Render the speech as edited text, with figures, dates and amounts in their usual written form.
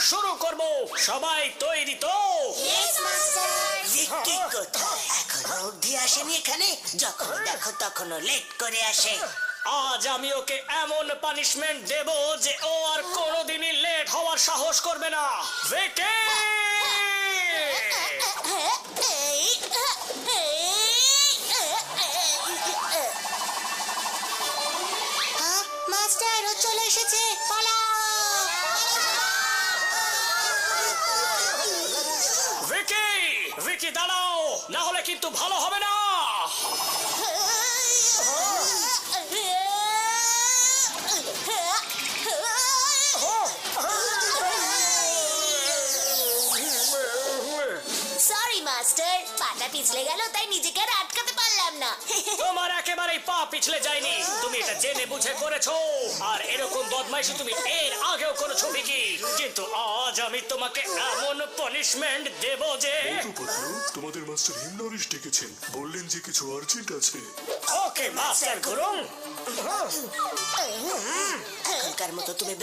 শুরু করব। সবাই তৈরি তো? ভিক্কি কোথায়? এখনো অবধি আসেনি এখানে। যখন দেখো তখনও লেট করে আসে। আজ আমি ওকে এমন পানিশমেন্ট দেব যে ও আর কোনোদিনই লেট হওয়ার সাহস করবে না। ভিকি! মাস্টার ও চলে এসেছে, পালাও! ভিকি! ভিকি দাঁড়াও, না হলে কিন্তু ভালো হবে না। সরি মাস্টার, পাটা পিছলে গেল তাই নিজেকে আর আটকাতে পারলাম না। তোমার একেবারেই পা পিছলে যায়নি, তুমি এটা জেনে বুঝে করেছো। আর এরকম বদমাইশি তুমি এর আগেও করেছো ভিকি, কিন্তু আজ আমি তোমাকে এমন পানিশমেন্ট দেব যে। তোমাদের মাস্টার হিমনরিশ ডেকেছেন, বললেন যে কিছু আর্জেন্ট আছে। ওকে মাস্টার গুরুং। এখনকার মতো তুমি